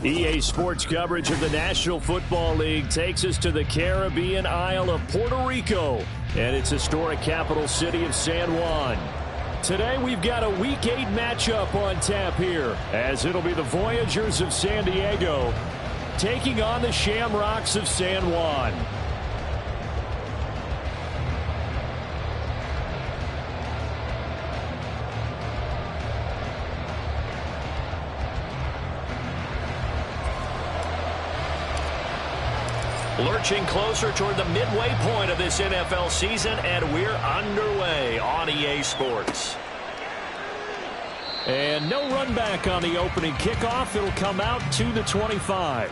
EA Sports coverage of the National Football League takes us to the Caribbean Isle of Puerto Rico and its historic capital city of San Juan. Today we've got a Week 8 matchup on tap here, as it'll be the Voyagers of San Diego taking on the Shamrocks of San Juan. Lurching closer toward the midway point of this NFL season, and we're underway on EA Sports. And no run back on the opening kickoff. It'll come out to the 25.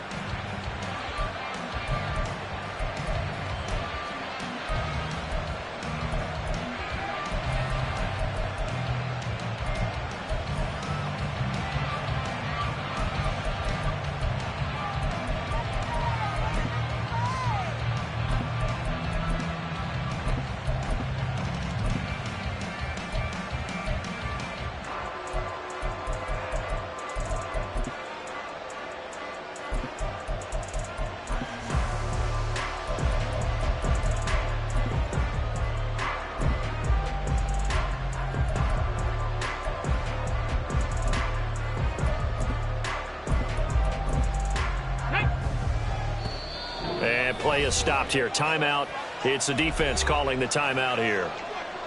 And play is stopped here. Timeout. It's the defense calling the timeout here.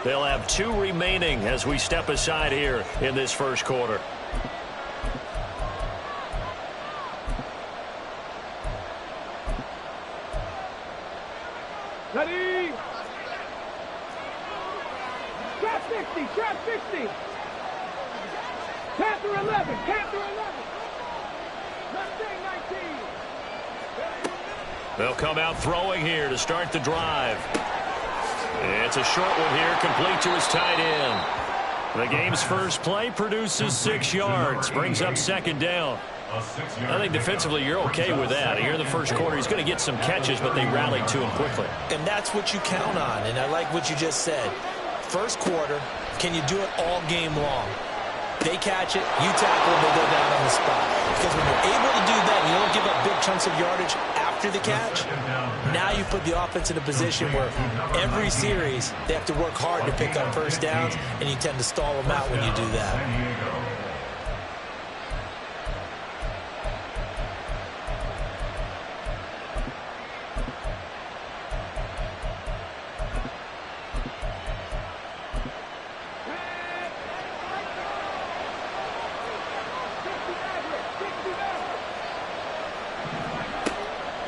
They'll have 2 remaining as we step aside here in this first quarter. Ready? Trap 60, trap 60. Panther 11, Panther 11. Mustang 19. They'll come out throwing here to start the drive. It's a short one here, complete to his tight end. The game's first play produces 6 yards, brings up second down. I think defensively you're okay with that. Here in the first quarter, he's going to get some catches, but they rallied to him quickly. And that's what you count on, and I like what you just said. First quarter, can you do it all game long? They catch it, you tackle them, they go down on the spot. Because when you're able to do that, and you don't give up big chunks of yardage after the catch, now you put the offense in a position where every series they have to work hard to pick up first downs, and you tend to stall them out when you do that.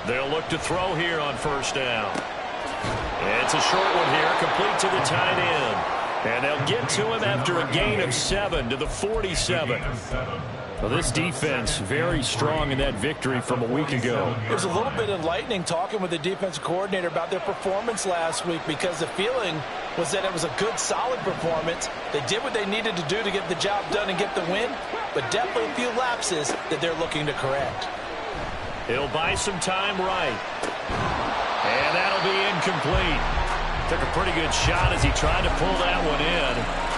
They'll look to throw here on first down. It's a short one here, complete to the tight end. And they'll get to him after a gain of 7 to the 47. Well, this defense very strong in that victory from a week ago. It was a little bit enlightening talking with the defensive coordinator about their performance last week, because the feeling was that it was a good, solid performance. They did what they needed to do to get the job done and get the win, but definitely a few lapses that they're looking to correct. He'll buy some time right. And that'll be incomplete. Took a pretty good shot as he tried to pull that one in.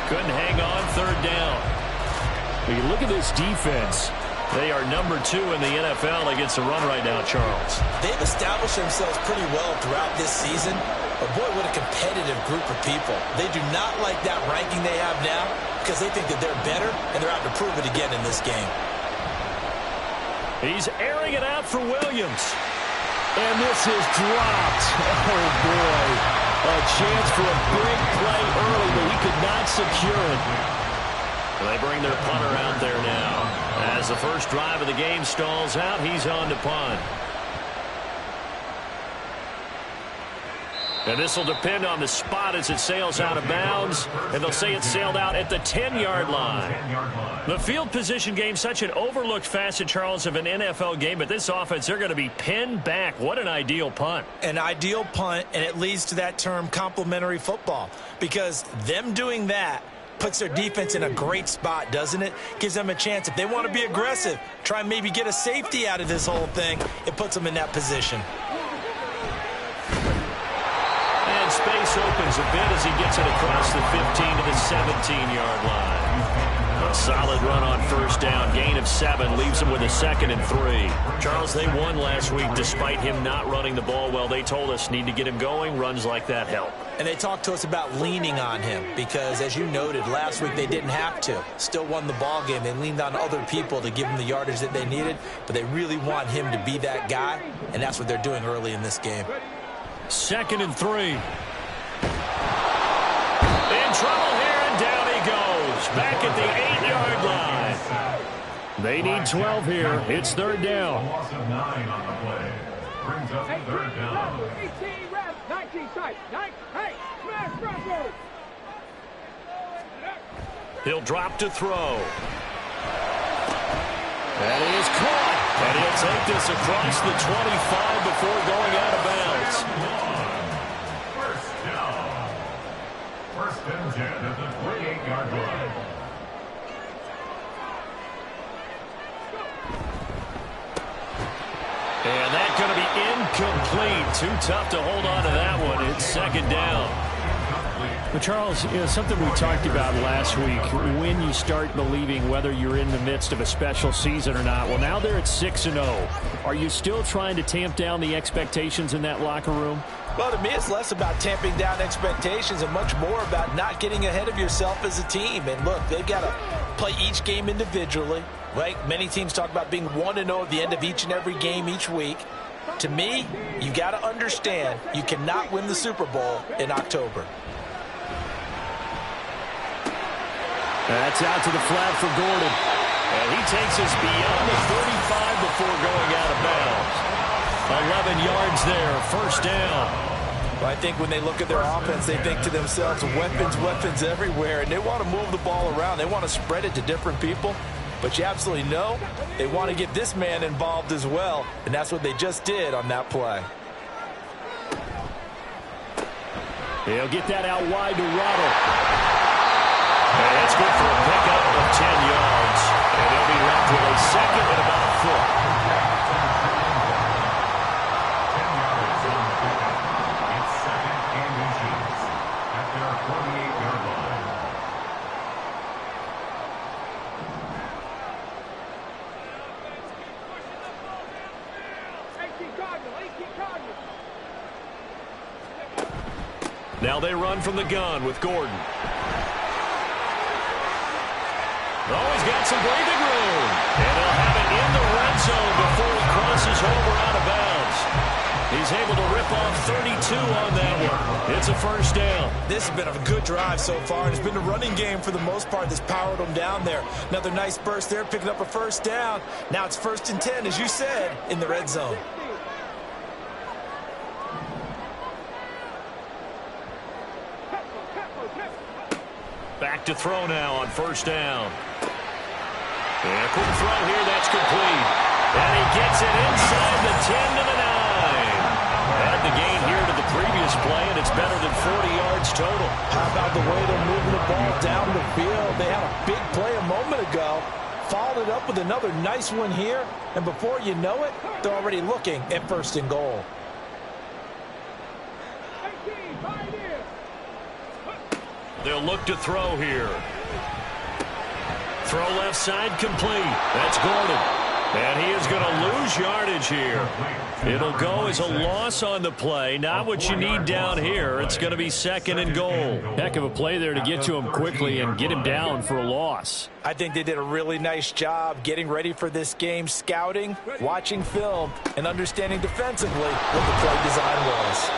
Couldn't hang on third down. When you look at this defense, they are number 2 in the NFL against the run right now, Charles. They've established themselves pretty well throughout this season. But boy, what a competitive group of people. They do not like that ranking they have now because they think that they're better, and they're out to prove it again in this game. He's airing it out for Williams. And this is dropped. Oh, boy. A chance for a big play early, but he could not secure it. They bring their punter out there now. As the first drive of the game stalls out, he's on to punt. And this will depend on the spot as it sails out of bounds. And they'll say it sailed out at the 10-yard line. The field position game, such an overlooked facet, Charles, of an NFL game. But this offense, they're going to be pinned back. What an ideal punt. An ideal punt, and it leads to that term complementary football. Because them doing that puts their defense in a great spot, doesn't it? Gives them a chance. If they want to be aggressive, try and maybe get a safety out of this whole thing, it puts them in that position. And space opens a bit as he gets it across the 15 to the 17-yard line. A solid run on first down. Gain of 7 leaves them with a 2nd and 3. Charles, they won last week despite him not running the ball well. They told us need to get him going. Runs like that help. And they talked to us about leaning on him because, as you noted, last week they didn't have to. Still won the ball game. They leaned on other people to give them the yardage that they needed, but they really want him to be that guy, and that's what they're doing early in this game. 2nd and 3. In trouble here, and down he goes. Back at the 8-yard line. They need 12 here. It's 3rd down. Loss of 9 on the play. Brings up 3rd down. 18 reps, 19 sites. Hey, smash Broncos. He'll drop to throw. And he is caught. And he'll take this across the 25 before going out of bounds. First down. 1st and 10 at the 28-yard line. And that's going to be incomplete. Too tough to hold on to that one. It's 2nd down. Well, Charles, something we talked about last week, when you start believing whether you're in the midst of a special season or not. Well, now they're at 6-0. Are you still trying to tamp down the expectations in that locker room? Well, to me, it's less about tamping down expectations and much more about not getting ahead of yourself as a team. And look, they've got to play each game individually, right? Many teams talk about being 1-0 at the end of each and every game each week. To me, you got to understand you cannot win the Super Bowl in October. That's out to the flat for Gordon. And he takes us beyond the 35 before going out of bounds. 11 yards there, 1st down. Well, I think when they look at their offense, they think to themselves, weapons everywhere, and they want to move the ball around. They want to spread it to different people. But you absolutely know they want to get this man involved as well, and that's what they just did on that play. He'll get that out wide to Waddle. And that's good for a pickup of 10 yards. And they'll be left with a 2nd and about a foot. 10 yards on the pickup. It's 2nd and inches at their 48-yard line. Now they run from the gun with Gordon. Oh, he's got some breathing room. And he'll have it in the red zone before he crosses over out of bounds. He's able to rip off 32 on that one. It's a 1st down. This has been a good drive so far, and it's been the running game for the most part that's powered them down there. Another nice burst there, picking up a 1st down. Now it's 1st and 10, as you said, in the red zone. Back to throw now on 1st down. And a quick throw here, that's complete. And he gets it inside the 10 to the 9. Add the gain here to the previous play, and it's better than 40 yards total. How about the way they're moving the ball down the field? They had a big play a moment ago. Followed it up with another nice one here. And before you know it, they're already looking at 1st and goal. They'll look to throw here. Throw left side complete. That's Gordon. And he is going to lose yardage here. It'll go as a loss on the play. Not what you need down here. It's going to be 2nd and goal. Heck of a play there to get to him quickly and get him down for a loss. I think they did a really nice job getting ready for this game, scouting, watching film, and understanding defensively what the play design was.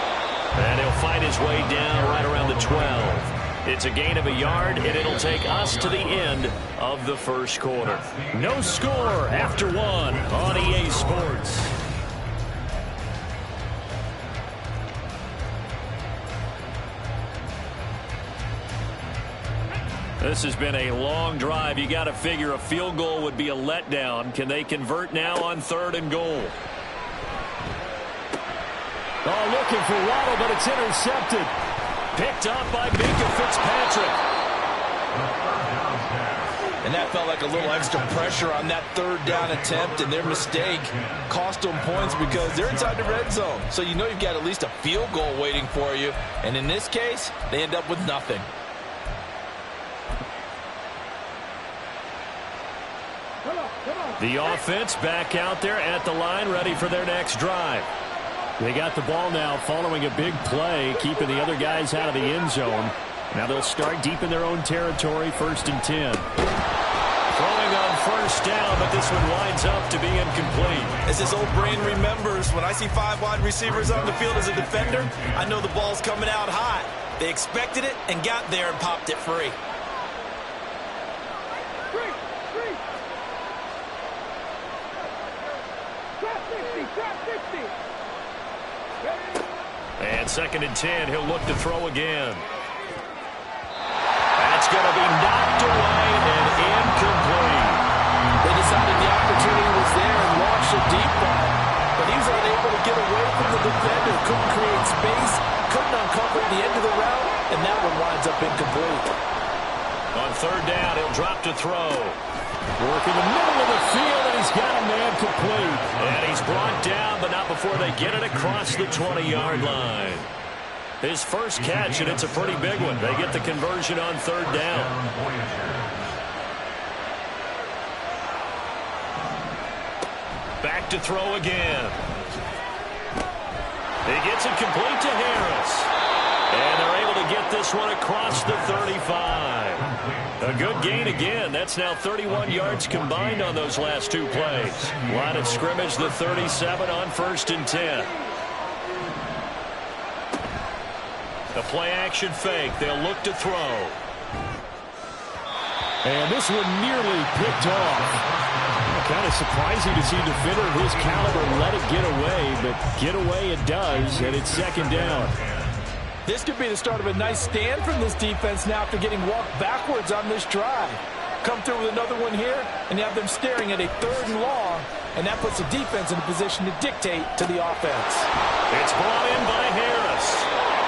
And he'll find his way down right around the 12. It's a gain of a yard, and it'll take us to the end of the 1st quarter. No score after 1 on EA Sports. This has been a long drive. You got to figure a field goal would be a letdown. Can they convert now on 3rd and goal? Oh, looking for Waddle, but it's intercepted. Picked up by Minkah Fitzpatrick. And that felt like a little extra pressure on that 3rd down attempt, and their mistake cost them points because they're inside the red zone. So you know you've got at least a field goal waiting for you. And in this case, they end up with nothing. The offense back out there at the line, ready for their next drive. They got the ball now following a big play, keeping the other guys out of the end zone. Now they'll start deep in their own territory, 1st and 10. Throwing on first down, but this one winds up to be incomplete. As his old brain remembers, when I see 5 wide receivers on the field as a defender, I know the ball's coming out high. They expected it and got there and popped it free. And 2nd and 10, he'll look to throw again. That's going to be knocked away and incomplete. They decided the opportunity was there and launched a deep ball, but he was unable to get away from the defender. Couldn't create space, couldn't uncover the end of the route, and that one winds up incomplete. On 3rd down, he'll drop to throw. Work in the middle of the field, and he's got a man complete. And he's brought down, but not before they get it across the 20-yard line. His first catch, and it's a pretty big one. They get the conversion on 3rd down. Back to throw again. He gets it complete to Harris. And they're able to get this one across the 35. A good gain again. That's now 31 yards combined on those last 2 plays. Line of scrimmage, the 37 on 1st and 10. A play-action fake. They'll look to throw. And this one nearly picked off. Kind of surprising to see a defender of his caliber let it get away, but get away it does, and it's 2nd down. This could be the start of a nice stand from this defense now after getting walked backwards on this drive. Come through with another one here, and you have them staring at a 3rd and long, and that puts the defense in a position to dictate to the offense. It's brought in by Harris.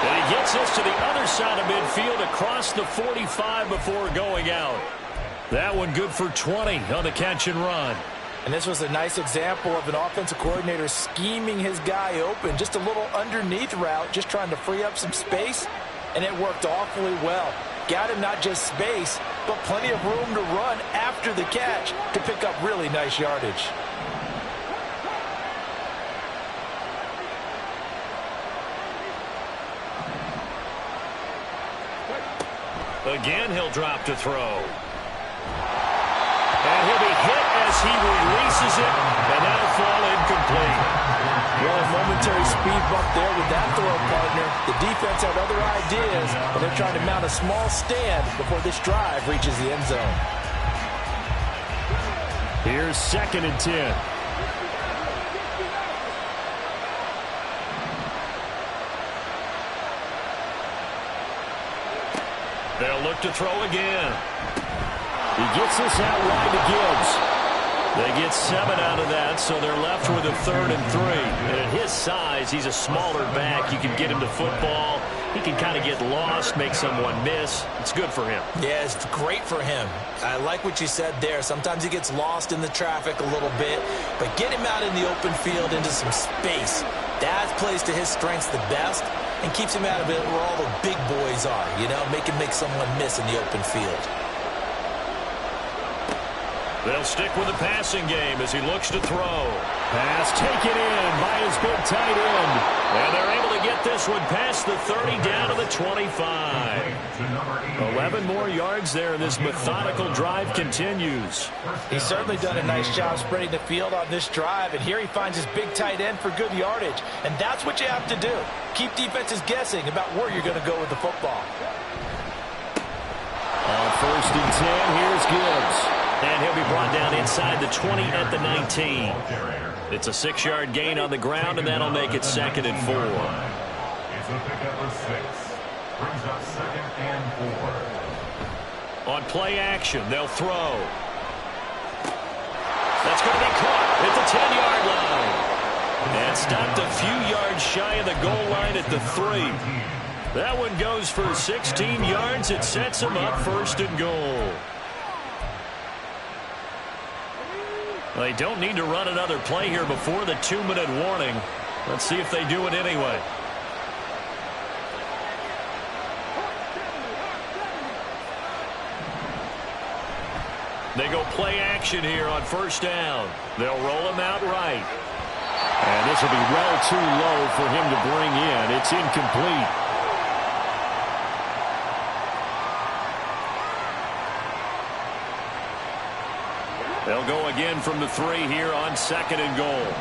And he gets us to the other side of midfield across the 45 before going out. That one good for 20 on the catch and run. And this was a nice example of an offensive coordinator scheming his guy open. Just a little underneath route, just trying to free up some space, and it worked awfully well. Got him not just space, but plenty of room to run after the catch to pick up really nice yardage. Again, he'll drop to throw. And he'll be hit as he releases it, and that'll fall incomplete. Well, a momentary speed bump there with that throw, partner. The defense had other ideas, but they're trying to mount a small stand before this drive reaches the end zone. Here's 2nd and 10. They'll look to throw again. He gets this out wide to Gibbs. They get 7 out of that, so they're left with a 3rd and 3. And at his size, he's a smaller back. You can get him to football. He can kind of get lost, make someone miss. It's good for him. Yeah, it's great for him. I like what you said there. Sometimes he gets lost in the traffic a little bit, but get him out in the open field into some space. That plays to his strengths the best and keeps him out of it where all the big boys are, you know, make someone miss in the open field. They'll stick with the passing game as he looks to throw. Pass taken in by his big tight end. And they're able to get this one past the 30 down to the 25. 11 more yards there, and this methodical drive continues. He's certainly done a nice job spreading the field on this drive, and here he finds his big tight end for good yardage. And that's what you have to do. Keep defenses guessing about where you're going to go with the football. On 1st and 10, here's Gibbs. And he'll be brought down inside the 20 at the 19. It's a 6-yard gain on the ground, and that'll make it 2nd and 4. It's a pickup of 6. Brings up 2nd and 4. On play action, they'll throw. That's going to be caught at the 10-yard line. And stopped a few yards shy of the goal line at the 3. That one goes for 16 yards. It sets him up 1st and goal. They don't need to run another play here before the 2-minute warning. Let's see if they do it anyway. They go play action here on first down. They'll roll him out right. And this will be well too low for him to bring in. It's incomplete. They'll go again from the 3 here on 2nd and goal.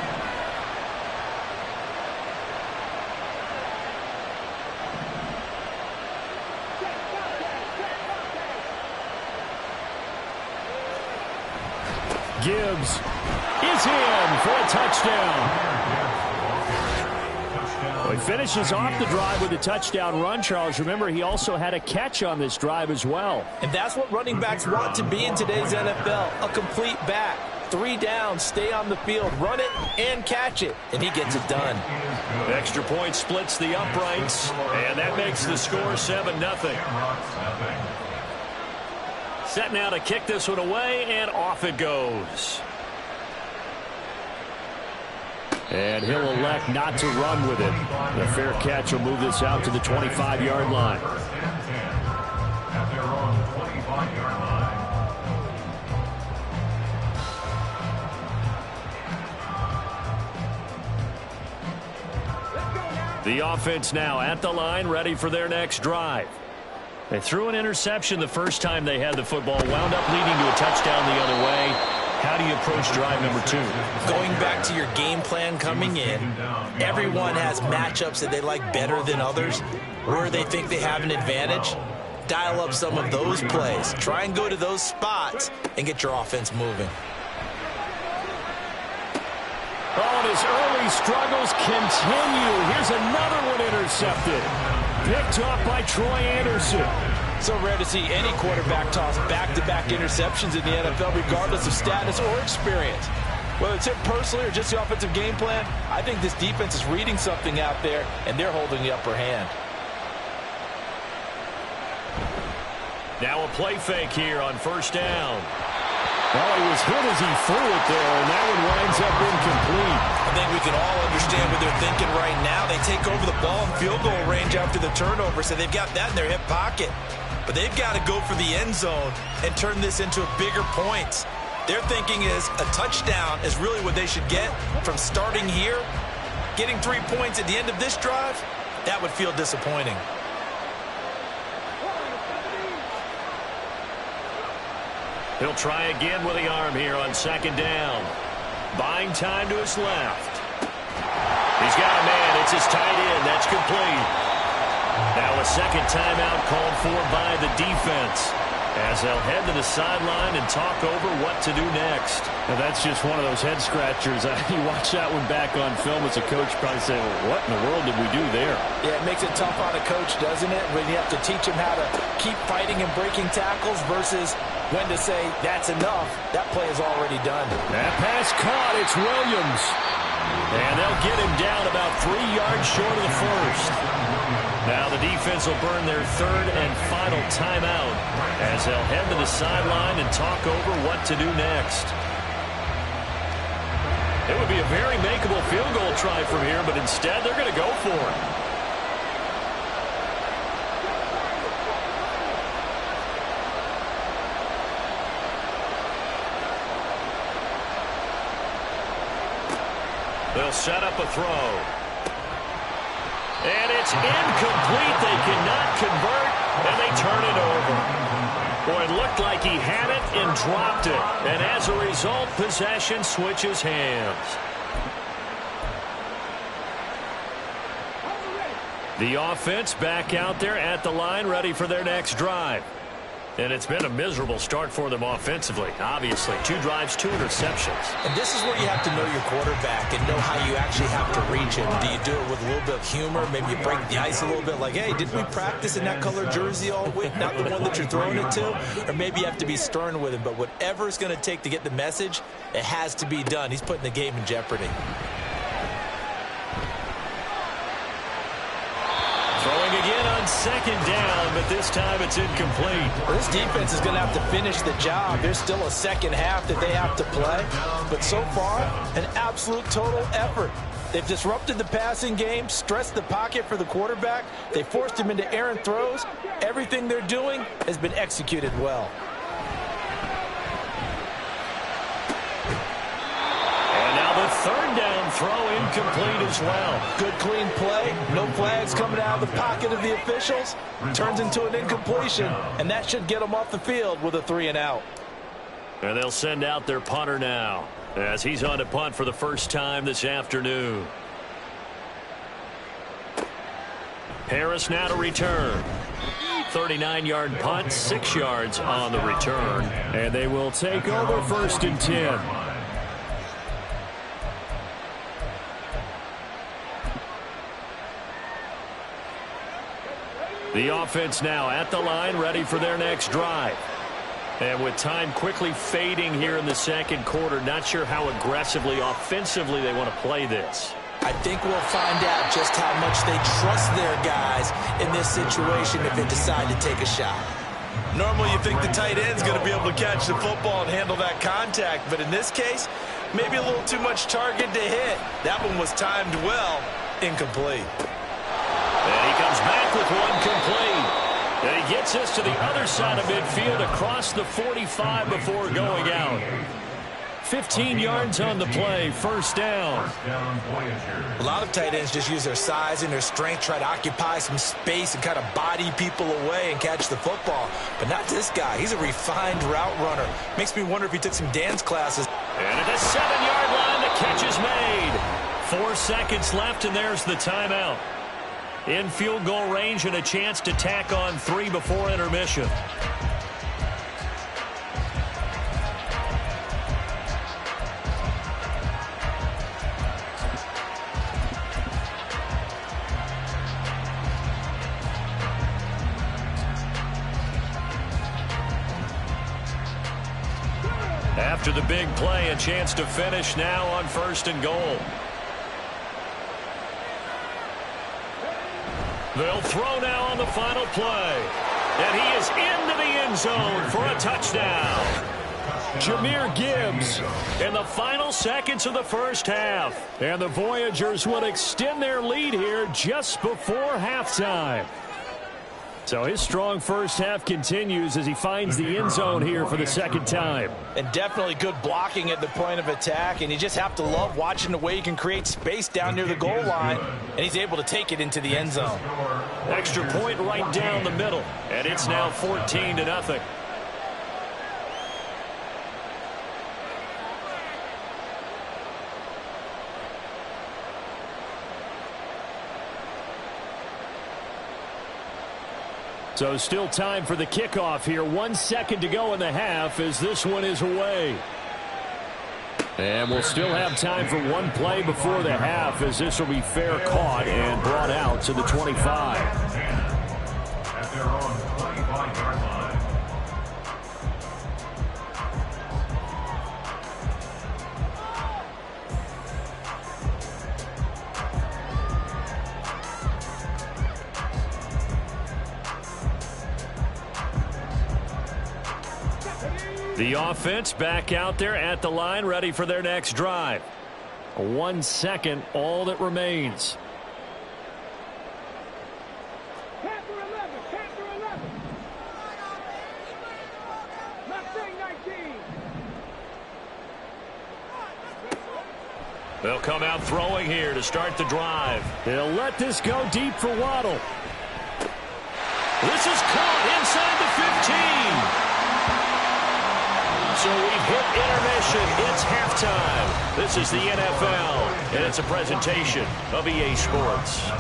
Gibbs is in for a touchdown. Well, he finishes off the drive with a touchdown run, Charles. Remember, he also had a catch on this drive as well. And that's what running backs want to be in today's NFL, a complete back. 3 downs, stay on the field, run it, and catch it. And he gets it done. Extra point splits the uprights, and that makes the score 7-0. Set now to kick this one away, and off it goes. And he'll elect not to run with it. The fair catch will move this out to the 25-yard line. At their own 25-yard line. The offense now at the line, ready for their next drive. They threw an interception the first time they had the football, wound up leading to a touchdown the other way. How do you approach drive number 2? Going back to your game plan coming in, everyone has matchups that they like better than others, where they think they have an advantage. Dial up some of those plays. Try and go to those spots and get your offense moving. Oh, and his early struggles continue. Here's another one intercepted. Picked off by Troy Anderson. So rare to see any quarterback toss back-to-back interceptions in the NFL, regardless of status or experience. Whether it's him personally or just the offensive game plan, I think this defense is reading something out there, and they're holding the upper hand. Now a play fake here on first down. Well, he was hit as he threw it there, and that one winds up incomplete. I think we can all understand what they're thinking right now. They take over the ball in field goal range after the turnover, so they've got that in their hip pocket. But they've got to go for the end zone and turn this into a bigger point. Their thinking is a touchdown is really what they should get from starting here. Getting 3 points at the end of this drive, that would feel disappointing. He'll try again with the arm here on second down. Buying time to his left. He's got a man. It's his tight end. That's complete. Now a second timeout called for by the defense, as they'll head to the sideline and talk over what to do next. Now that's just one of those head scratchers. You watch that one back on film as a coach, probably say, well, what in the world did we do there? Yeah, it makes it tough on a coach, doesn't it? When you have to teach him how to keep fighting and breaking tackles versus when to say, that's enough. That play is already done. That pass caught. It's Williams. And they'll get him down about 3 yards short of the first. Now the defense will burn their third and final timeout as they'll head to the sideline and talk over what to do next. It would be a very makeable field goal try from here, but instead they're going to go for it. They'll set up a throw. And it's incomplete. They cannot convert, and they turn it over. Boy, it looked like he had it and dropped it. And as a result, possession switches hands. The offense back out there at the line, ready for their next drive. And it's been a miserable start for them offensively, obviously. 2 drives, 2 interceptions. And this is where you have to know your quarterback and know how you actually have to reach him. Do you do it with a little bit of humor? Maybe you break the ice a little bit like, hey, did we practice in that color jersey all week? Not the one that you're throwing it to? Or maybe you have to be stern with him. But whatever it's going to take to get the message, it has to be done. He's putting the game in jeopardy. Throwing again on second down, but this time it's incomplete. Well, this defense is going to have to finish the job. There's still a second half that they have to play. But so far, an absolute total effort. They've disrupted the passing game, stressed the pocket for the quarterback. They forced him into errant throws. Everything they're doing has been executed well. And throw incomplete as well. Good clean play. No flags coming out of the pocket of the officials. Turns into an incompletion, and that should get them off the field with a 3-and-out. And they'll send out their punter now as he's on to punt for the first time this afternoon. Harris now to return. 39-yard punt, 6 yards on the return. And they will take over 1st and 10. The offense now at the line, ready for their next drive. And with time quickly fading here in the second quarter, not sure how aggressively, offensively they want to play this. I think we'll find out just how much they trust their guys in this situation if they decide to take a shot. Normally you think the tight end's going to be able to catch the football and handle that contact, but in this case, maybe a little too much target to hit. That one was timed well. Incomplete. And he comes back with one complete. And he gets us to the other side of midfield across the 45 before going out. 15 yards on the play, 1st down. A lot of tight ends just use their size and their strength, try to occupy some space and kind of body people away and catch the football. But not this guy. He's a refined route runner. Makes me wonder if he took some dance classes. And at the 7-yard line, the catch is made. 4 seconds left, and there's the timeout. In field goal range and a chance to tack on 3 before intermission. After the big play, a chance to finish now on 1st and goal. They'll throw now on the final play. And he is into the end zone for a touchdown. Jahmyr Gibbs in the final seconds of the first half. And the Voyagers will extend their lead here just before halftime. So his strong first half continues as he finds the end zone here for the second time. And definitely good blocking at the point of attack, and you just have to love watching the way he can create space down near the goal line, and he's able to take it into the end zone. Extra point right down the middle, and it's now 14-0. So still time for the kickoff here. 1 second to go in the half as this one is away. And we'll still have time for one play before the half as this will be fair caught and brought out to the 25. At their own 25-yard line. The offense back out there at the line, ready for their next drive. 1 second, all that remains. They'll come out throwing here to start the drive. They'll let this go deep for Waddle. This is caught inside the 15. So we've hit intermission. It's halftime. This is the NFL, and it's a presentation of EA Sports.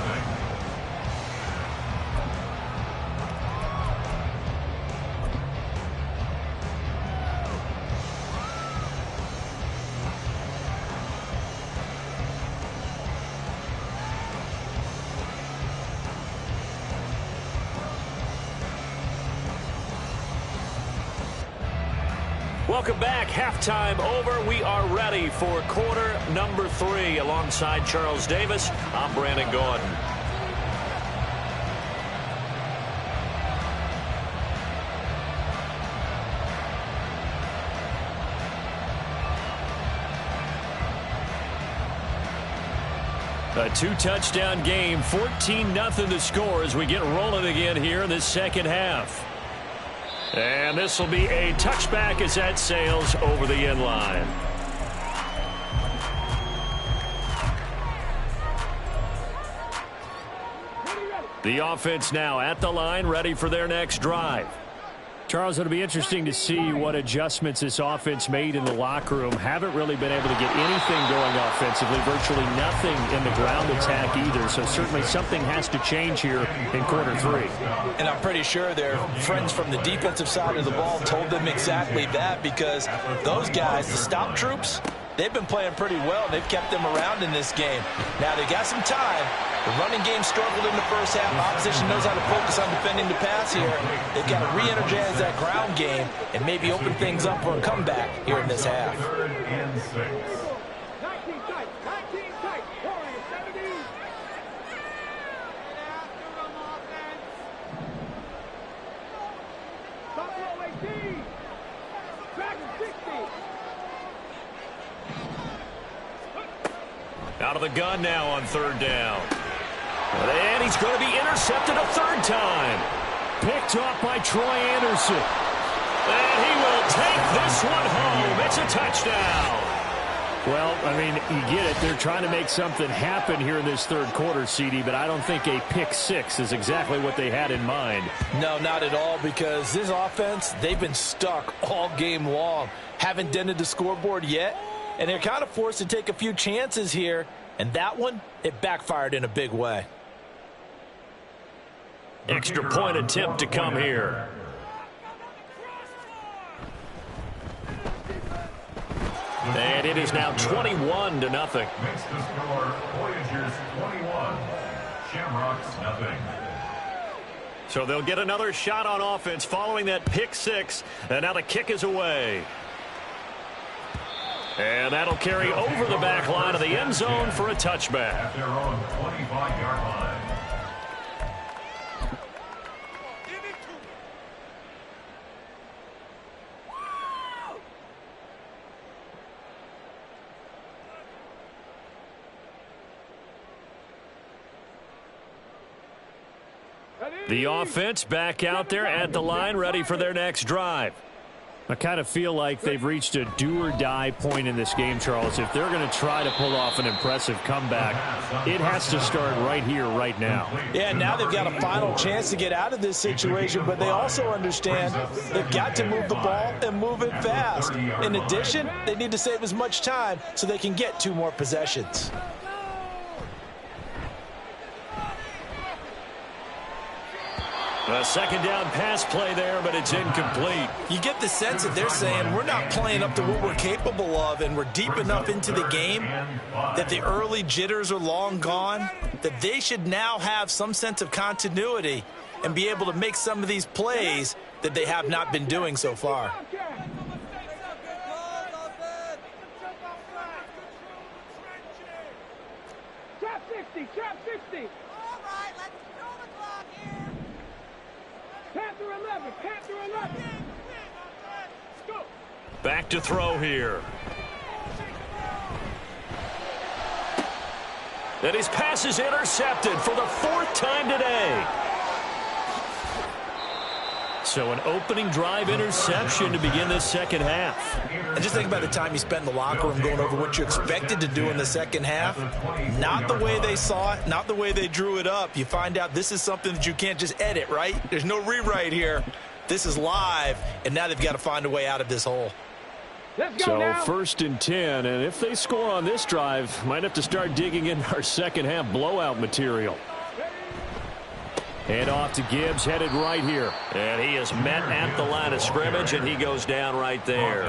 Welcome back. Halftime over. We are ready for quarter number 3. Alongside Charles Davis, I'm Brandon Gaudin. A 2-touchdown game, 14-0 the score as we get rolling again here in this second half. And this will be a touchback as that sails over the end line. The offense now at the line, ready for their next drive. Charles, it'll be interesting to see what adjustments this offense made in the locker room. Haven't really been able to get anything going offensively, virtually nothing in the ground attack either. So certainly something has to change here in quarter 3. And I'm pretty sure their friends from the defensive side of the ball told them exactly that, because those guys, the stop troops, they've been playing pretty well. They've kept them around in this game. Now they got some time. The running game struggled in the first half. Opposition knows how to focus on defending the pass here. They've got to re-energize that ground game and maybe open things up for a comeback here in this half. 3rd and 6. Out of the gun now on 3rd down. And he's going to be intercepted a 3rd time. Picked off by Troy Anderson. And he will take this one home. It's a touchdown. Well, I mean, you get it. They're trying to make something happen here in this 3rd quarter, CD, but I don't think a pick 6 is exactly what they had in mind. No, not at all, because this offense, they've been stuck all game long. Haven't dented the scoreboard yet, and they're kind of forced to take a few chances here, and that one, it backfired in a big way. Extra point attempt to come here. And it is now 21-0. Makes the score Voyagers 21, Shamrocks nothing. So they'll get another shot on offense following that pick 6. And now the kick is away. And that'll carry over the back line of the end zone for a touchback. At their own 25-yard line. The offense back out there at the line, ready for their next drive. I kind of feel like they've reached a do-or-die point in this game, Charles. If they're going to try to pull off an impressive comeback, it has to start right here, right now. Yeah, now they've got a final chance to get out of this situation, but they also understand they've got to move the ball and move it fast. In addition, they need to save as much time so they can get 2 more possessions. A 2nd down pass play there, but it's incomplete. You get the sense that they're saying we're not playing up to what we're capable of, and we're deep enough into the game that the early jitters are long gone, that they should now have some sense of continuity and be able to make some of these plays that they have not been doing so far. Trap 60, trap 60. All right, let's throw the clock here. Panther 11, Panther 11. Let's go. Back to throw here. And his pass is intercepted for the 4th time today. So an opening drive interception to begin this 2nd half. And just think about the time you spent in the locker room going over what you expected to do in the 2nd half. Not the way they saw it, not the way they drew it up. You find out this is something that you can't just edit, right? There's no rewrite here. This is live, and now they've got to find a way out of this hole. Let's go So now. 1st and 10, and if they score on this drive, might have to start digging in our 2nd half blowout material. Hand off to Gibbs, headed right here. And he is met at the line of scrimmage, and he goes down right there.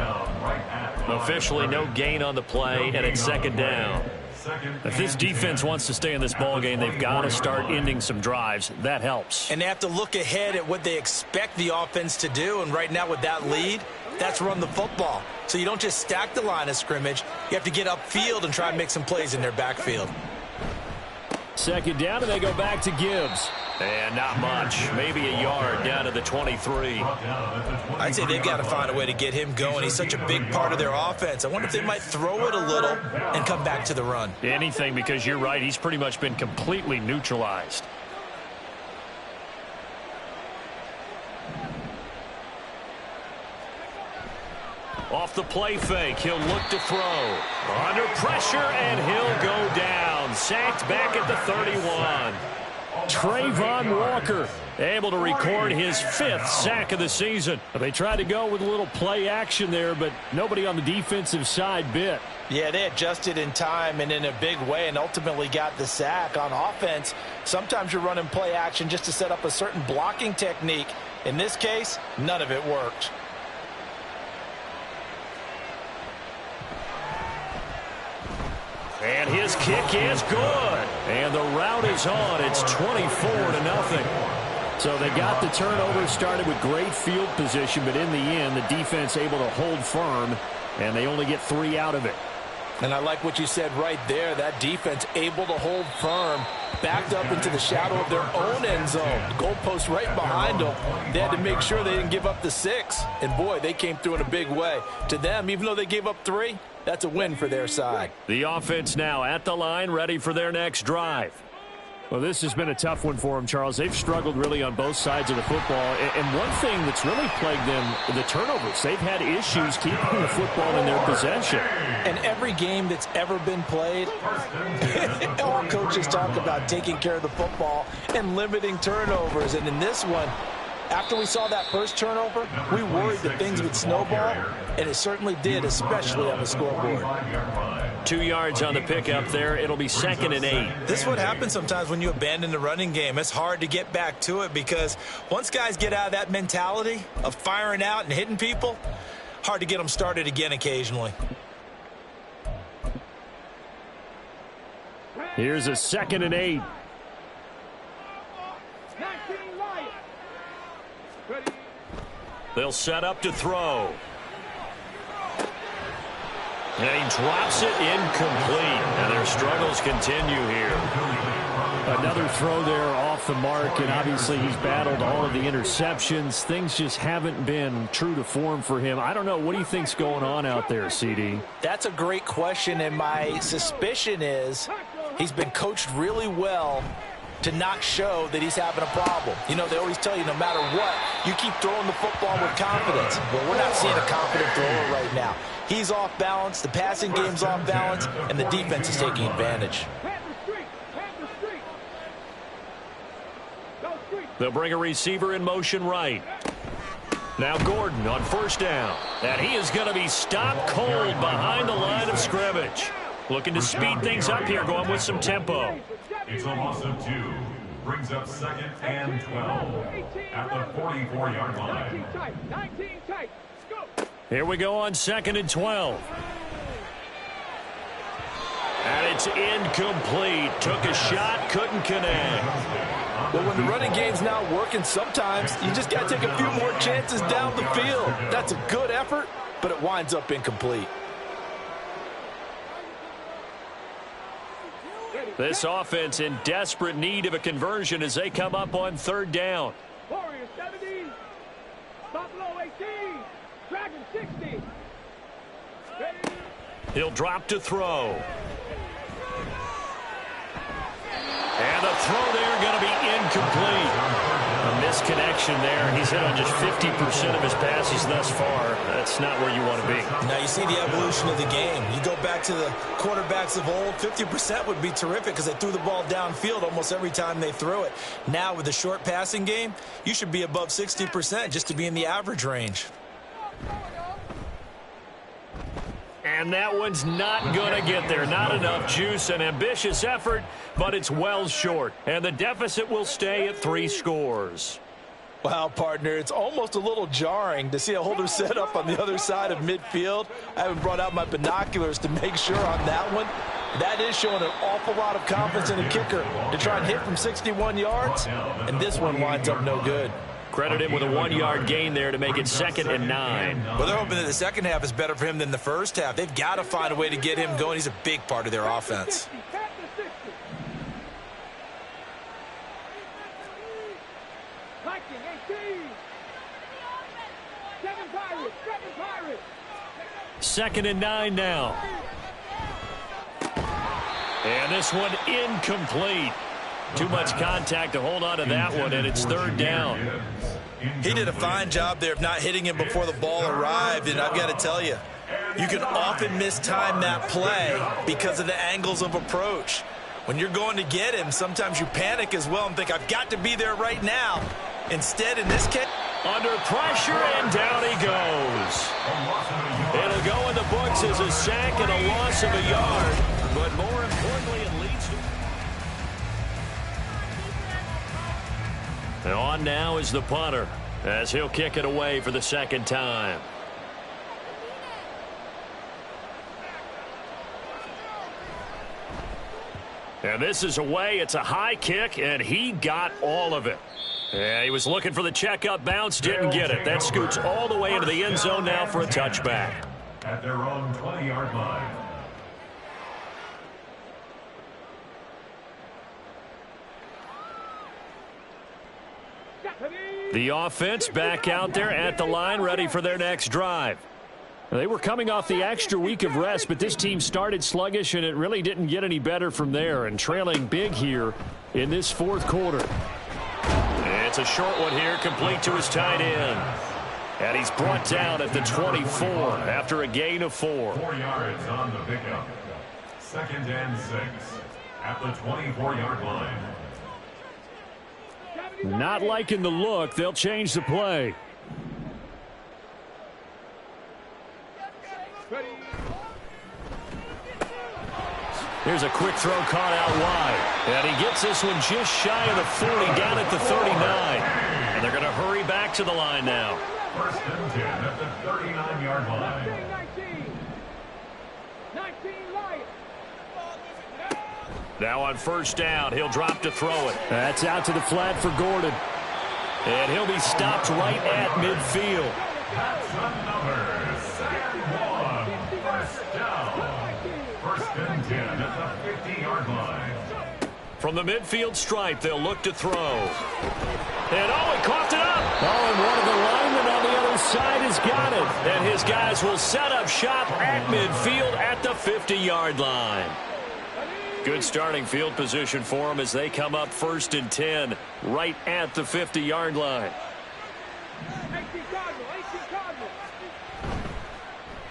Officially no gain on the play, and it's 2nd down. If this defense wants to stay in this ballgame, they've got to start ending some drives. That helps. And they have to look ahead at what they expect the offense to do, and right now with that lead, that's run the football. So you don't just stack the line of scrimmage. You have to get upfield and try and make some plays in their backfield. 2nd down, and they go back to Gibbs. And not much. Maybe a yard down to the 23. I'd say they've got to find a way to get him going. He's such a big part of their offense. I wonder if they might throw it a little and come back to the run. Anything, because you're right. He's pretty much been completely neutralized. Off the play fake, he'll look to throw. Under pressure, and he'll go down. Sacked back at the 31. Trayvon Walker able to record his 5th sack of the season. They tried to go with a little play action there, but nobody on the defensive side bit. Yeah, they adjusted in time and in a big way and ultimately got the sack. On offense, sometimes you're running play action just to set up a certain blocking technique. In this case, none of it worked. And his kick is good. And the route is on. It's 24-0. So they got the turnover started with great field position, but in the end, the defense able to hold firm, and they only get 3 out of it. And I like what you said right there. That defense able to hold firm, backed up into the shadow of their own end zone. The goalpost right behind them. They had to make sure they didn't give up the 6. And, boy, they came through in a big way. To them, even though they gave up 3, that's a win for their side. The offense now at the line, ready for their next drive. Well, this has been a tough one for them, Charles. They've struggled really on both sides of the football. And one thing that's really plagued them, the turnovers. They've had issues keeping the football in their possession. And every game that's ever been played, all coaches talk about taking care of the football and limiting turnovers. And in this one, after we saw that first turnover, we worried that things would snowball, and it certainly did, especially on the scoreboard. 2 yards on the pickup there. It'll be 2nd and 8. This is what happens sometimes when you abandon the running game. It's hard to get back to it because once guys get out of that mentality of firing out and hitting people, hard to get them started again occasionally. Here's a 2nd and 8. They'll set up to throw. And he drops it incomplete. And their struggles continue here. Another throw there off the mark, and obviously he's battled all of the interceptions. Things just haven't been true to form for him. I don't know. What do you think's going on out there, CD? That's a great question, and my suspicion is he's been coached really well to not show that he's having a problem. You know, they always tell you no matter what, you keep throwing the football with confidence. Well, we're not seeing a confident thrower right now. He's off balance, the passing game's off balance, and the defense is taking advantage. They'll bring a receiver in motion right. Now Gordon on 1st down. And he is going to be stopped cold behind the line of scrimmage. Looking to speed things up here, going with some tempo. It's a loss of 2. Brings up 2nd and 12 at the 44-yard line. 19 tight. Go. Here we go on 2nd and 12. And it's incomplete. Took a shot, couldn't connect. Well, when the running game's not working, sometimes you just got to take a few more chances down the field. That's a good effort, but it winds up incomplete. This offense in desperate need of a conversion as they come up on 3rd down. Warriors 70. Buffalo 18. Dragon 60. He'll drop to throw. And the throw there going to be incomplete. A misconnection there. He's hit on just 50% of his passes thus far. That's not where you want to be. Now you see the evolution of the game. You go back to the quarterbacks of old, 50% would be terrific because they threw the ball downfield almost every time they threw it. Now with the short passing game, you should be above 60% just to be in the average range. And that one's not going to get there. Not enough juice. An ambitious effort, but it's well short. And the deficit will stay at 3 scores. Wow, partner, it's almost a little jarring to see a holder set up on the other side of midfield. I haven't brought out my binoculars to make sure on that one. That is showing an awful lot of confidence in a kicker to try and hit from 61 yards. And this one winds up no good. Credit him with a 1-yard gain there to make it 2nd and 9. Well, they're hoping that the second half is better for him than the first half. They've got to find a way to get him going. He's a big part of their offense. Viking 18. 7 Pirates. 7 Pirates. 2nd and 9 now. And this one incomplete. Too much contact to hold on to that one, and it's 3rd down. He did a fine job there of not hitting him before the ball arrived, and I've got to tell you, you can often mistime that play because of the angles of approach. When you're going to get him, sometimes you panic as well and think, I've got to be there right now. Instead, in this case, under pressure, and down he goes. It'll go in the books as a sack and a loss of a yard. But more importantly, it leads to... On now is the punter, as he'll kick it away for the second time. And this is away. It's a high kick, and he got all of it. Yeah, he was looking for the checkup bounce, didn't get it. That scoots all the way into the end zone now for a touchback. At their own 20-yard line. The offense back out there at the line, ready for their next drive. They were coming off the extra week of rest, but this team started sluggish, and it really didn't get any better from there, and trailing big here in this fourth quarter. It's a short one here, complete to his tight end. And he's brought down at the 24 after a gain of 4. 4 yards on the pickup. 2nd and 6 at the 24-yard line. Not liking the look. They'll change the play. Here's a quick throw caught out wide. And he gets this one just shy of the 40, down at the 39. And they're going to hurry back to the line now. 1st and 10 at the 39-yard line. 19 Lions. Now on first down, he'll drop to throw it. That's out to the flat for Gordon. And he'll be stopped right at midfield. That's another sack and 1. 1st down. 1st and 10 at the 50-yard line. From the midfield stripe, they'll look to throw. And he coughed it up. And one of the linemen on the other side has got it. And his guys will set up shop at midfield at the 50-yard line. Good starting field position for them as they come up 1st and 10 right at the 50-yard line.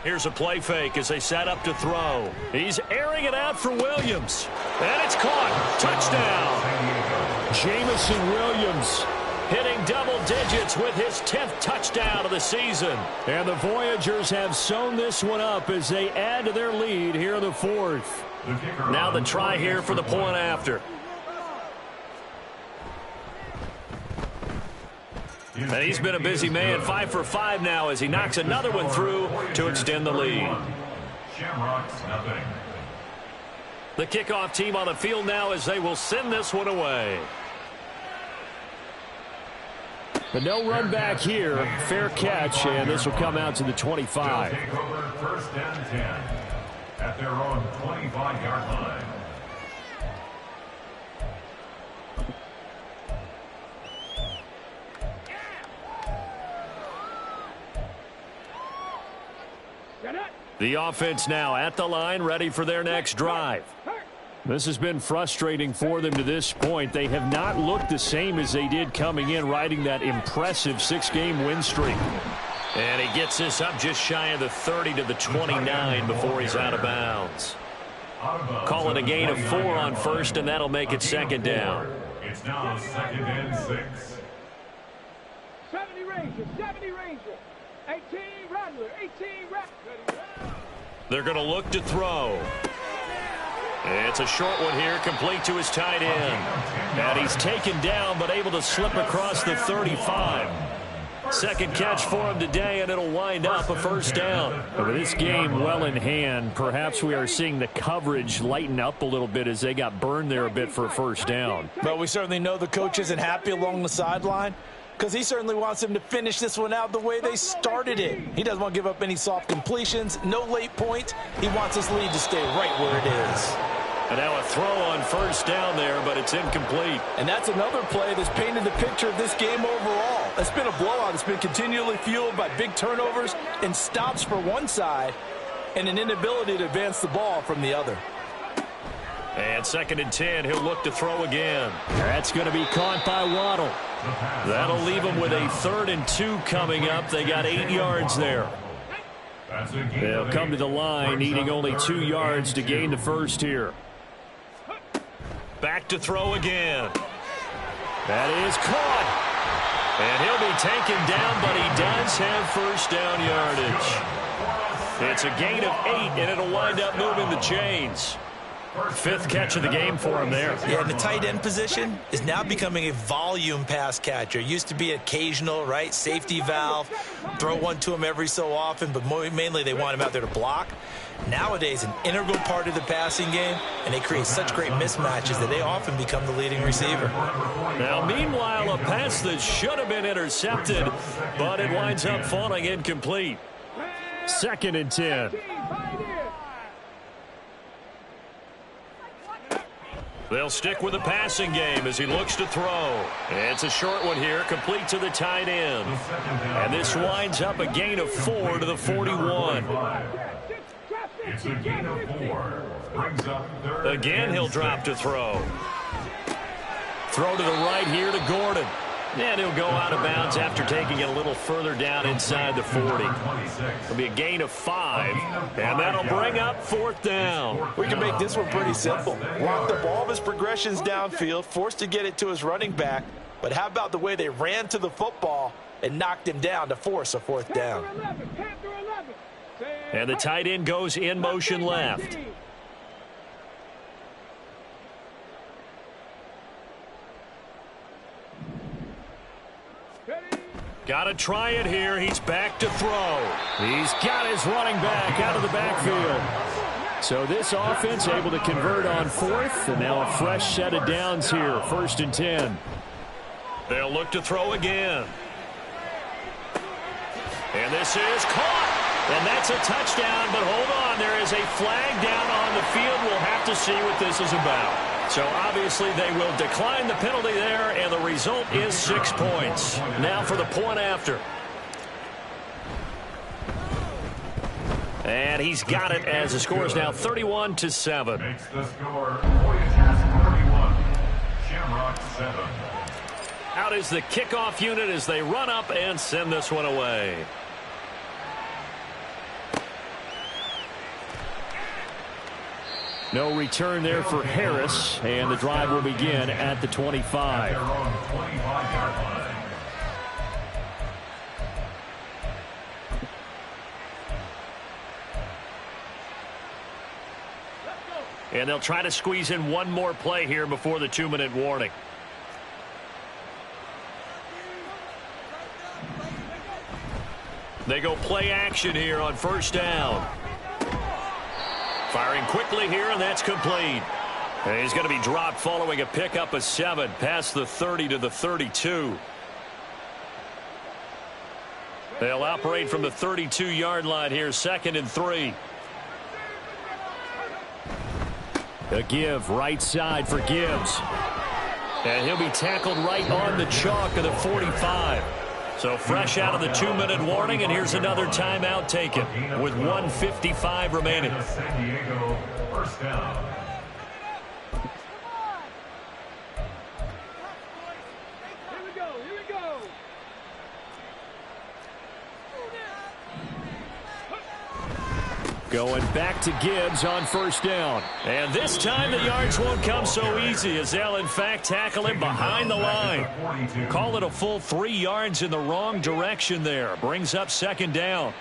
Here's a play fake as they set up to throw. He's airing it out for Williams. And it's caught. Touchdown. Jamison Williams hitting double digits with his 10th touchdown of the season. And the Voyagers have sewn this one up as they add to their lead here in the 4th. Now the try here for the point after. And he's been a busy man, 5 for 5 now as he knocks another one through to extend the lead. Shamrocks, nothing. The kickoff team on the field now as they will send this one away. But no run back here. Fair catch, and this will come out to the 25. They'll take over 1st and 10 at their own 25-yard line. The offense now at the line, ready for their next drive. This has been frustrating for them to this point. They have not looked the same as they did coming in, riding that impressive 6-game win streak. And he gets this up just shy of the 30 to the 29 before he's out of bounds. Call it a gain of 4 on first, and that'll make it 2nd down. It's now 2nd and 6. 70 Ranger, 70 Ranger. 18 Rattler, 18 Rattler. They're going to look to throw. It's a short one here, complete to his tight end. And he's taken down, but able to slip across the 35. Second catch for him today, and it'll wind up a 1st down. With this game well in hand, perhaps we are seeing the coverage lighten up a little bit as they got burned there a bit for a 1st down. But we certainly know the coach isn't happy along the sideline because he certainly wants him to finish this one out the way they started it. He doesn't want to give up any soft completions, no late points. He wants his lead to stay right where it is. And now a throw on 1st down there, but it's incomplete. And that's another play that's painted the picture of this game overall. It's been a blowout. It's been continually fueled by big turnovers and stops for one side and an inability to advance the ball from the other. And 2nd and 10, he'll look to throw again. That's going to be caught by Waddle. That'll leave them with a 3rd and 2 coming up. They got 8 yards there. They'll come to the line, needing only 2 yards to gain the first here. Back to throw again. That is caught. And he'll be taken down, but he does have first down yardage. It's a gain of 8, and it'll wind up moving the chains. 5th catch of the game for him there. Yeah, and the tight end position is now becoming a volume pass catcher. Used to be occasional, right? Safety valve. Throw one to him every so often, but mainly they want him out there to block. Nowadays, an integral part of the passing game, and they create such great mismatches that they often become the leading receiver. Now, meanwhile, a pass that should have been intercepted, but it winds up falling incomplete. 2nd and 10. They'll stick with the passing game as he looks to throw. It's a short one here, complete to the tight end. And this winds up a gain of 4 to the 41. It's a gain of 4. Brings up third. Again, he'll drop to throw. Throw to the right here to Gordon. And he'll go out of bounds after taking it a little further down inside the 40. It'll be a gain of 5, and that'll bring up 4th down. We can make this one pretty simple. Block the ball of his progressions downfield, forced to get it to his running back. But how about the way they ran to the football and knocked him down to force a 4th down? And the tight end goes in motion left. Got to try it here. He's back to throw. He's got his running back out of the backfield. So this offense able to convert on 4th, and now a fresh set of downs here. 1st and 10. They'll look to throw again. And this is caught. And that's a touchdown, but hold on. There is a flag down on the field. We'll have to see what this is about. So obviously they will decline the penalty there, and the result is 6 points. Now for the point after. And he's got it as the score is now 31-7. Makes the score Voyagers 41, Shamrock 7. Out is the kickoff unit as they run up and send this one away. No return there for Harris, and the drive will begin at the 25. Their own 25-yard line. And they'll try to squeeze in one more play here before the 2-minute warning. They go play action here on 1st down. Firing quickly here, and that's complete. And he's going to be dropped following a pickup of 7 past the 30 to the 32. They'll operate from the 32-yard line here, 2nd and 3. A give right side for Gibbs. And he'll be tackled right on the chalk of the 45. So fresh out of the 2-minute warning, and here's another timeout taken with 1:55 remaining. San Diego, 1st down. Going back to Gibbs on 1st down. And this time the yards won't come so easy as they'll, in fact, tackle him behind the line. Call it a full 3 yards in the wrong direction there. Brings up 2nd down.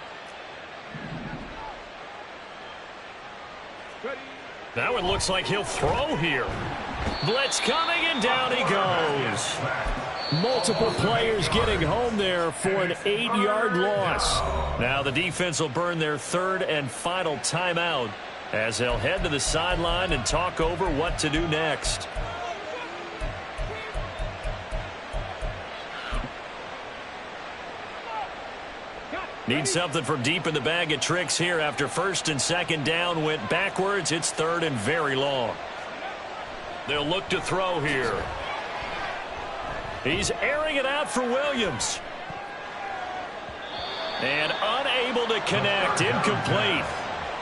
Now it looks like he'll throw here. Blitz coming, and down he goes. Multiple players getting home there for an 8-yard loss. Now the defense will burn their 3rd and final timeout as they'll head to the sideline and talk over what to do next. Need something from deep in the bag of tricks here after 1st and 2nd down went backwards. It's 3rd and very long. They'll look to throw here. He's airing it out for Williams. And unable to connect. Incomplete.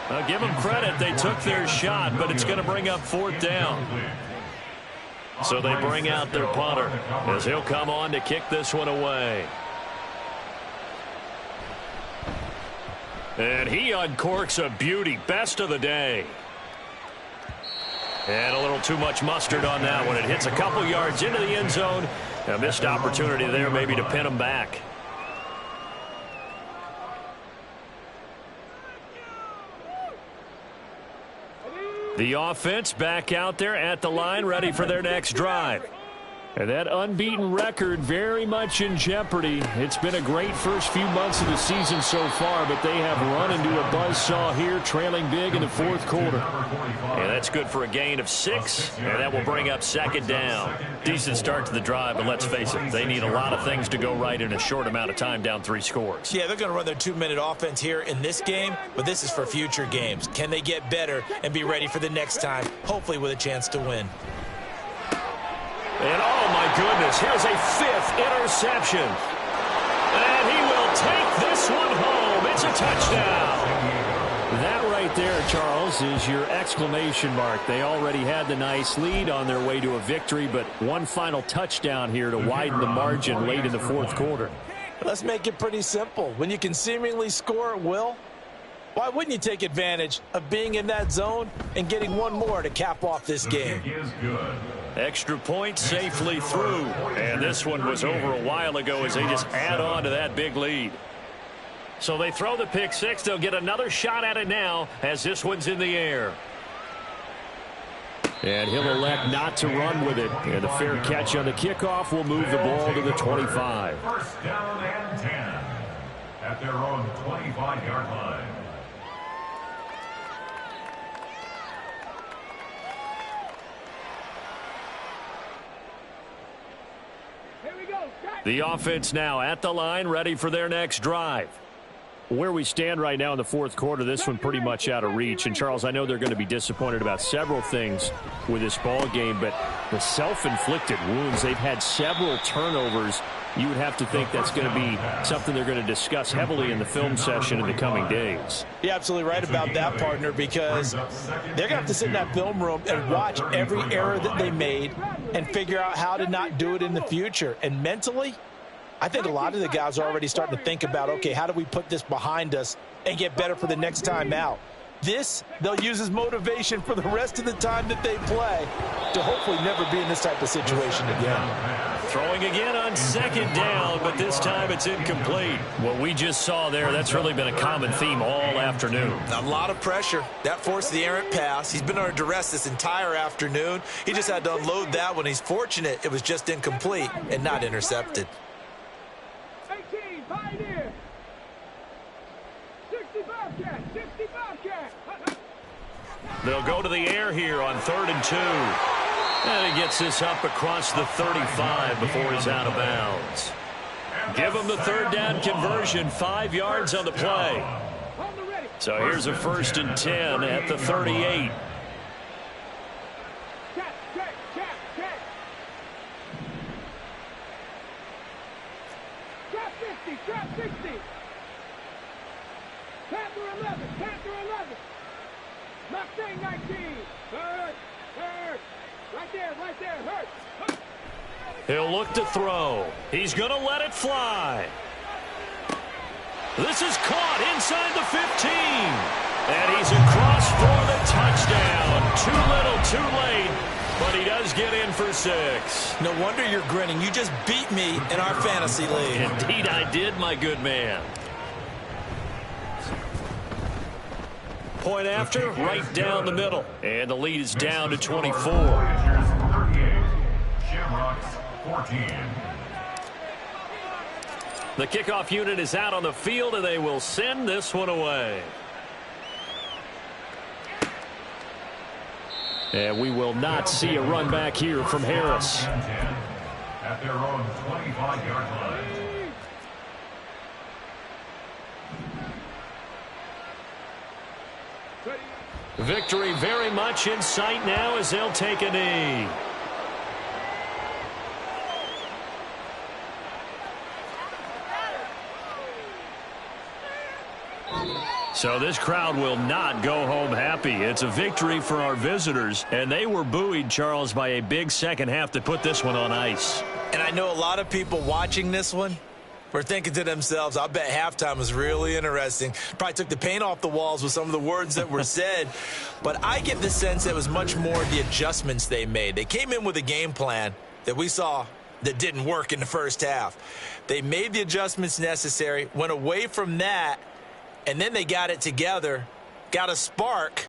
I'll give them credit. They took their shot, but it's going to bring up 4th down. So they bring out their punter as he'll come on to kick this one away. And he uncorks a beauty. Best of the day. And a little too much mustard on that one. It hits a couple yards into the end zone. A missed opportunity there maybe to pin them back. The offense back out there at the line, ready for their next drive. And that unbeaten record very much in jeopardy. It's been a great first few months of the season so far, but they have run into a buzzsaw here, trailing big in the fourth quarter. And that's good for a gain of 6, and that will bring up second down. Decent start to the drive, but let's face it, they need a lot of things to go right in a short amount of time, down 3 scores. Yeah, they're going to run their 2-minute offense here in this game, but this is for future games. Can they get better and be ready for the next time, hopefully with a chance to win? And oh my goodness, here's a 5th interception. And he will take this one home. It's a touchdown. That right there, Charles, is your exclamation mark. They already had the nice lead on their way to a victory, but one final touchdown here to widen the margin late in the fourth quarter. Let's make it pretty simple. When you can seemingly score at will, why wouldn't you take advantage of being in that zone and getting one more to cap off this game? Extra point safely through. And this one was over a while ago as they just add on to that big lead. So they throw the pick 6. They'll get another shot at it now as this one's in the air. And he'll elect not to run with it. And the fair catch on the kickoff will move the ball to the 25. First down and 10 at their own 25-yard line. The offense now at the line, ready for their next drive. Where we stand right now in the fourth quarter, this one pretty much out of reach. And, Charles, I know they're going to be disappointed about several things with this ball game, but the self-inflicted wounds, they've had several turnovers. You would have to think that's going to be something they're going to discuss heavily in the film session in the coming days. You're absolutely right about that, partner, because they're going to have to sit in that film room and watch every error that they made and figure out how to not do it in the future. And mentally, I think a lot of the guys are already starting to think about, okay, how do we put this behind us and get better for the next time out? This, they'll use as motivation for the rest of the time that they play to hopefully never be in this type of situation again. Throwing again on second down, but this time it's incomplete. What we just saw there, that's really been a common theme all afternoon. A lot of pressure. That forced the errant pass. He's been under duress this entire afternoon. He just had to unload that one. He's fortunate it was just incomplete and not intercepted. 18, Pioneer. 60 Bobcat, 60 Bobcat. They'll go to the air here on 3rd and 2. And he gets this up across the 35 before he's out of bounds. Give him the 3rd down conversion, 5 yards on the play. So here's a 1st and 10 at the 38. Trap 50, trap 60. Panther 11, Panther 11. Mustang 19. Hurt. Right there, hurt. He'll look to throw. He's going to let it fly. This is caught inside the 15. And he's across for the touchdown. Too little, too late. But he does get in for 6. No wonder you're grinning. You just beat me in our fantasy league. Indeed I did, my good man. Point after, right down the middle. And the lead is down to 24. Shamrocks 14. The kickoff unit is out on the field, and they will send this one away. And we will not see a run back here from Harris. At their own 25-yard line. Victory very much in sight now as they'll take a knee. So this crowd will not go home happy. It's a victory for our visitors, and they were buoyed, Charles, by a big second half to put this one on ice. And I know a lot of people watching this one were thinking to themselves, I bet halftime was really interesting. Probably took the paint off the walls with some of the words that were said. But I get the sense it was much more the adjustments they made. They came in with a game plan that we saw that didn't work in the first half. They made the adjustments necessary, went away from that, and then they got it together, got a spark,